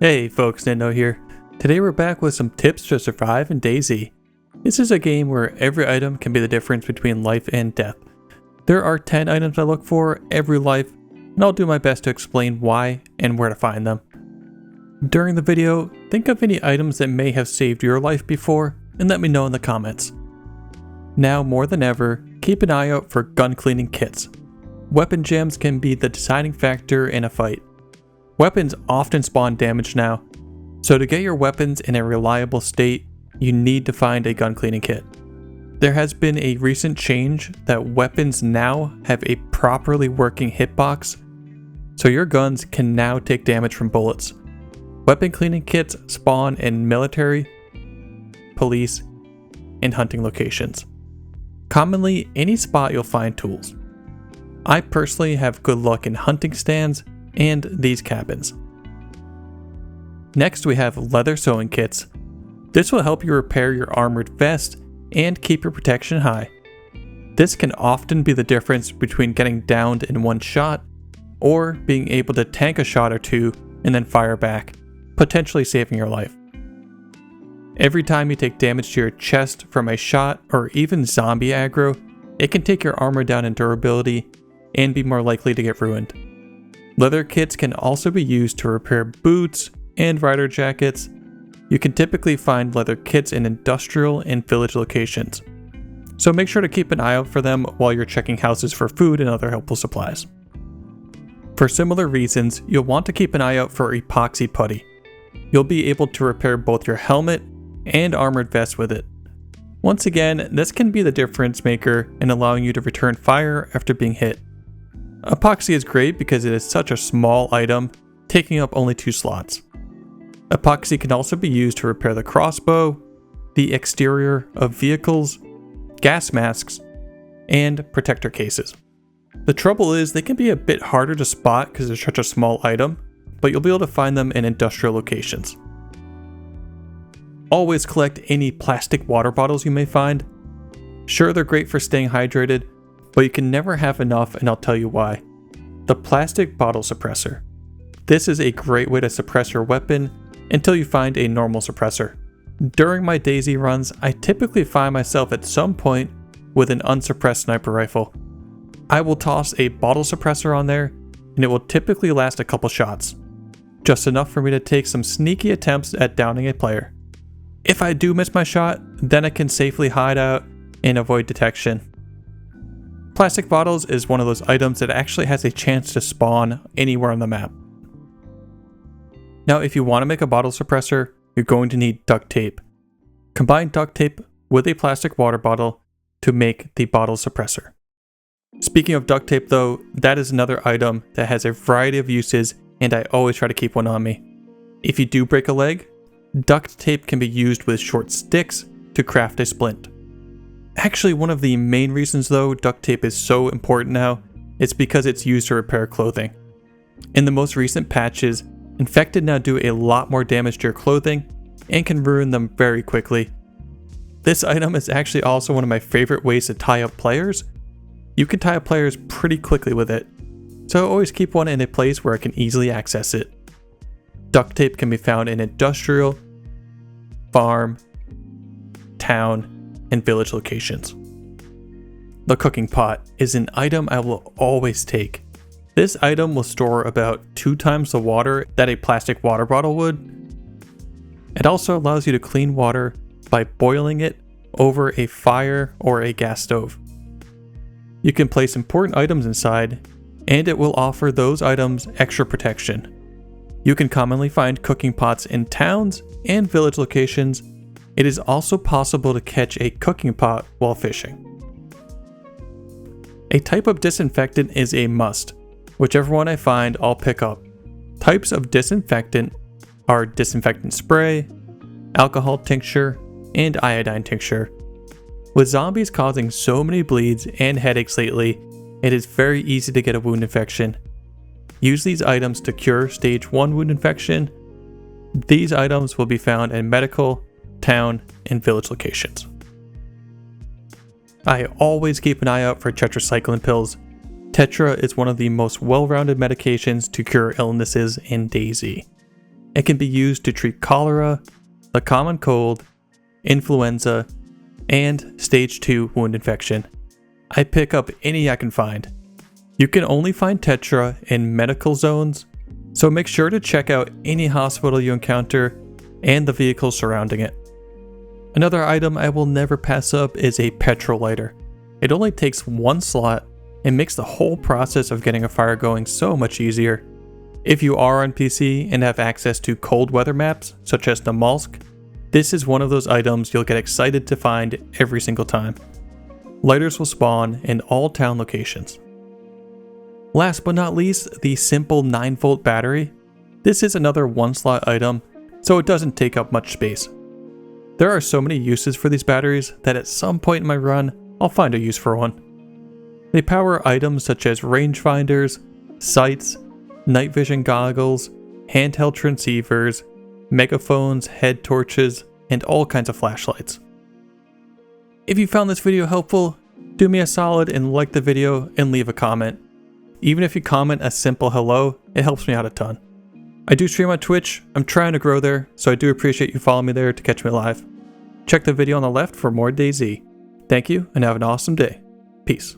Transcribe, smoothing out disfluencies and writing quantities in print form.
Hey folks, Nintendo here. Today we're back with some tips to survive in DayZ. This is a game where every item can be the difference between life and death. There are 10 items I look for every life, and I'll do my best to explain why and where to find them. During the video, think of any items that may have saved your life before, and let me know in the comments. Now more than ever, keep an eye out for gun cleaning kits. Weapon gems can be the deciding factor in a fight. Weapons often spawn damage now, so to get your weapons in a reliable state, you need to find a gun cleaning kit. There has been a recent change that weapons now have a properly working hitbox, so your guns can now take damage from bullets. Weapon cleaning kits spawn in military, police, and hunting locations. Commonly, any spot you'll find tools. I personally have good luck in hunting stands and these cabins. Next we have leather sewing kits. This will help you repair your armored vest and keep your protection high. This can often be the difference between getting downed in one shot or being able to tank a shot or two and then fire back, potentially saving your life. Every time you take damage to your chest from a shot or even zombie aggro, it can take your armor down in durability and be more likely to get ruined. Leather kits can also be used to repair boots and rider jackets. You can typically find leather kits in industrial and village locations, so make sure to keep an eye out for them while you're checking houses for food and other helpful supplies. For similar reasons, you'll want to keep an eye out for Epoxy Putty. You'll be able to repair both your helmet and armored vest with it. Once again, this can be the difference maker in allowing you to return fire after being hit. Epoxy is great because it is such a small item, taking up only 2 slots. Epoxy can also be used to repair the crossbow, the exterior of vehicles, gas masks, and protector cases. The trouble is they can be a bit harder to spot because they're such a small item, but you'll be able to find them in industrial locations. Always collect any plastic water bottles you may find. Sure, they're great for staying hydrated, but you can never have enough, and I'll tell you why. The plastic bottle suppressor. This is a great way to suppress your weapon until you find a normal suppressor. During my DayZ runs, I typically find myself at some point with an unsuppressed sniper rifle. I will toss a bottle suppressor on there, and it will typically last a couple shots. Just enough for me to take some sneaky attempts at downing a player. If I do miss my shot, then I can safely hide out and avoid detection. Plastic bottles is one of those items that actually has a chance to spawn anywhere on the map. Now, if you want to make a bottle suppressor, you're going to need duct tape. Combine duct tape with a plastic water bottle to make the bottle suppressor. Speaking of duct tape though, that is another item that has a variety of uses, and I always try to keep one on me. If you do break a leg, duct tape can be used with short sticks to craft a splint. Actually, one of the main reasons though duct tape is so important now is because it's used to repair clothing. In the most recent patches, infected now do a lot more damage to your clothing and can ruin them very quickly. This item is actually also one of my favorite ways to tie up players. You can tie up players pretty quickly with it, so always keep one in a place where I can easily access it. Duct tape can be found in industrial, farm, town, and village locations. The cooking pot is an item I will always take. This item will store about 2 times the water that a plastic water bottle would. It also allows you to clean water by boiling it over a fire or a gas stove. You can place important items inside, and it will offer those items extra protection. You can commonly find cooking pots in towns and village locations. It is also possible to catch a cooking pot while fishing. A type of disinfectant is a must. Whichever one I find, I'll pick up. Types of disinfectant are disinfectant spray, alcohol tincture, and iodine tincture. With zombies causing so many bleeds and headaches lately, it is very easy to get a wound infection. Use these items to cure stage 1 wound infection. These items will be found in medical, town, and village locations. I always keep an eye out for Tetracyclin pills. Tetra is one of the most well-rounded medications to cure illnesses in DayZ. and can be used to treat cholera, the common cold, influenza, and stage 2 wound infection. I pick up any I can find. You can only find Tetra in medical zones, so make sure to check out any hospital you encounter and the vehicles surrounding it. Another item I will never pass up is a Petrol Lighter. It only takes one slot and makes the whole process of getting a fire going so much easier. If you are on PC and have access to cold weather maps, such as the Malsk, this is one of those items you'll get excited to find every single time. Lighters will spawn in all town locations. Last but not least, the simple 9-volt battery. This is another one-slot item, so it doesn't take up much space. There are so many uses for these batteries that at some point in my run, I'll find a use for one. They power items such as rangefinders, sights, night vision goggles, handheld transceivers, megaphones, head torches, and all kinds of flashlights. If you found this video helpful, do me a solid and like the video and leave a comment. Even if you comment a simple hello, it helps me out a ton. I do stream on Twitch, I'm trying to grow there, so I do appreciate you following me there to catch me live. Check the video on the left for more DayZ. Thank you and have an awesome day. Peace.